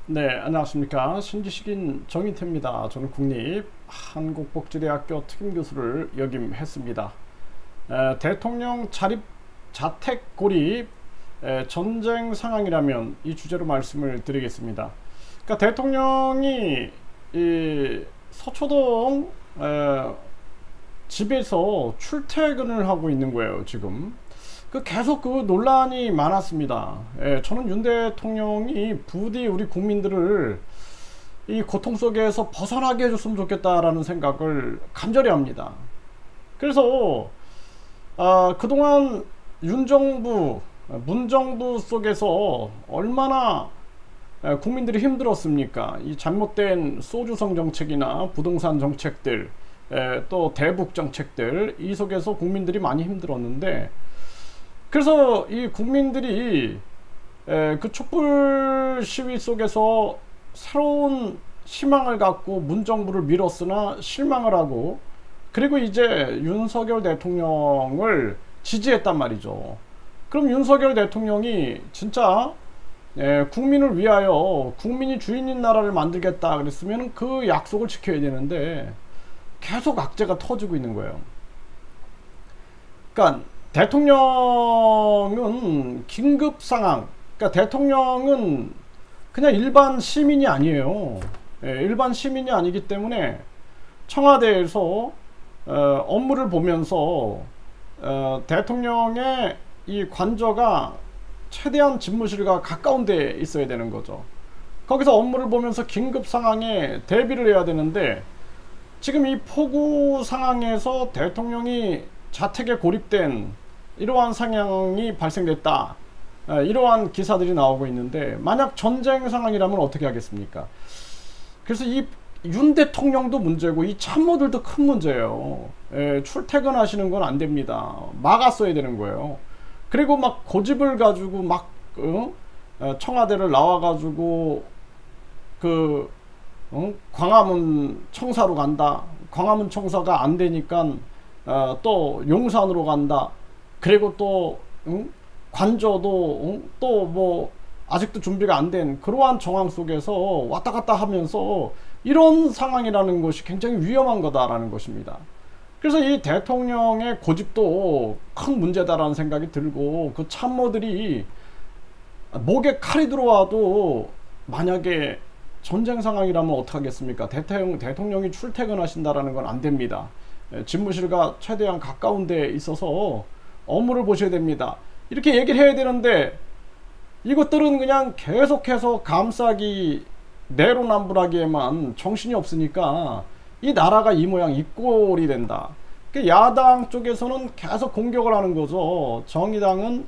네, 안녕하십니까. 신지식인 정인태입니다. 저는 국립한국복지대학교 특임교수를 역임했습니다. 대통령 자립, 자택 고립, 전쟁 상황이라면 이 주제로 말씀을 드리겠습니다. 그러니까 대통령이 이 서초동 집에서 출퇴근을 하고 있는 거예요, 지금. 계속 그 논란이 많았습니다. 저는 윤 대통령이 부디 우리 국민들을 이 고통 속에서 벗어나게 해줬으면 좋겠다라는 생각을 간절히 합니다. 그래서 그동안 윤 정부, 문 정부 속에서 얼마나 국민들이 힘들었습니까? 이 잘못된 소주성 정책이나 부동산 정책들, 또 대북 정책들, 이 속에서 국민들이 많이 힘들었는데, 그래서 이 국민들이 그 촛불 시위 속에서 새로운 희망을 갖고 문정부를 밀었으나 실망을 하고, 그리고 이제 윤석열 대통령을 지지했단 말이죠. 그럼 윤석열 대통령이 진짜 국민을 위하여 국민이 주인인 나라를 만들겠다 그랬으면 그 약속을 지켜야 되는데 계속 악재가 터지고 있는 거예요. 그러니까 대통령은 긴급 상황, 그러니까 대통령은 그냥 일반 시민이 아니에요. 일반 시민이 아니기 때문에 청와대에서 업무를 보면서 대통령의 이 관저가 최대한 집무실과 가까운 데에 있어야 되는 거죠. 거기서 업무를 보면서 긴급 상황에 대비를 해야 되는데, 지금 이 폭우 상황에서 대통령이 자택에 고립된 이러한 상황이 발생됐다, 이러한 기사들이 나오고 있는데, 만약 전쟁 상황이라면 어떻게 하겠습니까? 그래서 이 윤 대통령도 문제고 이 참모들도 큰 문제예요. 출퇴근하시는 건 안 됩니다. 막았어야 되는 거예요. 그리고 막 고집을 가지고 막 청와대를 나와가지고 광화문 청사로 간다. 광화문 청사가 안 되니까 또 용산으로 간다. 그리고 또 관저도 또 뭐 아직도 준비가 안 된 그러한 정황 속에서 왔다 갔다 하면서 이런 상황이라는 것이 굉장히 위험한 거다라는 것입니다. 그래서 이 대통령의 고집도 큰 문제다라는 생각이 들고, 그 참모들이 목에 칼이 들어와도 만약에 전쟁 상황이라면 어떡하겠습니까? 대통령이 출퇴근하신다라는 건 안 됩니다. 집무실과 최대한 가까운 데에 있어서 업무를 보셔야 됩니다. 이렇게 얘기를 해야 되는데, 이것들은 그냥 계속해서 감싸기, 내로남불하기에만 정신이 없으니까 이 나라가 이 모양 이 꼴이 된다. 야당 쪽에서는 계속 공격을 하는 거죠. 정의당은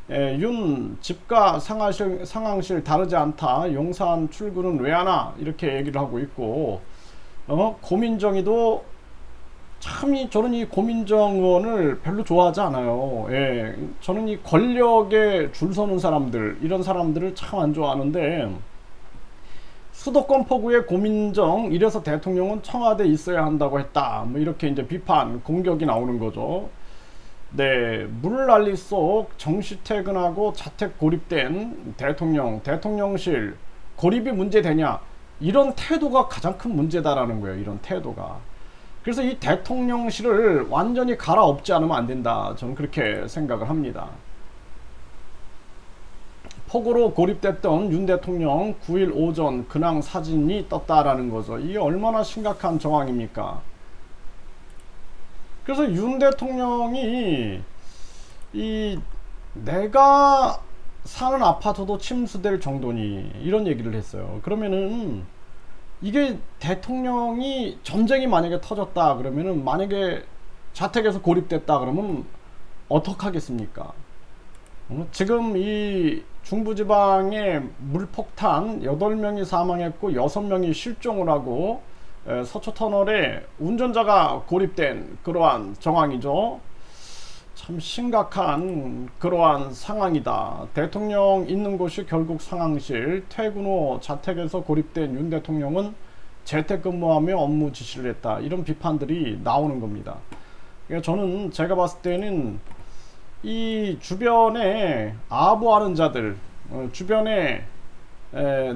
윤 집가 상황실 다르지 않다, 용산 출근은 왜 하나, 이렇게 얘기를 하고 있고, 고민정의도 저는 이 고민정 의원을 별로 좋아하지 않아요. 저는 이 권력에 줄 서는 사람들, 이런 사람들을 참 안 좋아하는데, 수도권 포구의 고민정, 이래서 대통령은 청와대에 있어야 한다고 했다, 뭐 이렇게 이제 비판, 공격이 나오는 거죠. 네, 물난리 속 정시 퇴근하고 자택 고립된 대통령실 고립이 문제되냐, 이런 태도가 가장 큰 문제다라는 거예요. 이런 태도가. 그래서 이 대통령실을 완전히 갈아엎지 않으면 안 된다, 저는 그렇게 생각을 합니다. 폭우로 고립됐던 윤 대통령 9일 오전 근황 사진이 떴다라는 거죠. 이게 얼마나 심각한 정황입니까? 그래서 윤 대통령이 내가 사는 아파트도 침수될 정도니, 이런 얘기를 했어요. 그러면은 이게 대통령이 전쟁이 만약에 터졌다 그러면은, 만약에 자택에서 고립됐다 그러면 어떡하겠습니까? 지금 이 중부지방의 물폭탄 8명이 사망했고 6명이 실종을 하고 서초터널에 운전자가 고립된 그러한 정황이죠. 참 심각한 그러한 상황이다. 대통령 있는 곳이 결국 상황실, 퇴근 후 자택에서 고립된 윤 대통령은 재택근무하며 업무 지시를 했다, 이런 비판들이 나오는 겁니다. 그러니까 저는, 제가 봤을 때는 이 주변에 아부하는 자들, 주변에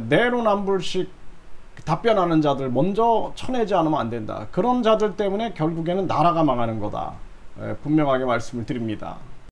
내로남불식 답변하는 자들 먼저 쳐내지 않으면 안 된다. 그런 자들 때문에 결국에는 나라가 망하는 거다. 분명하게 말씀을 드립니다.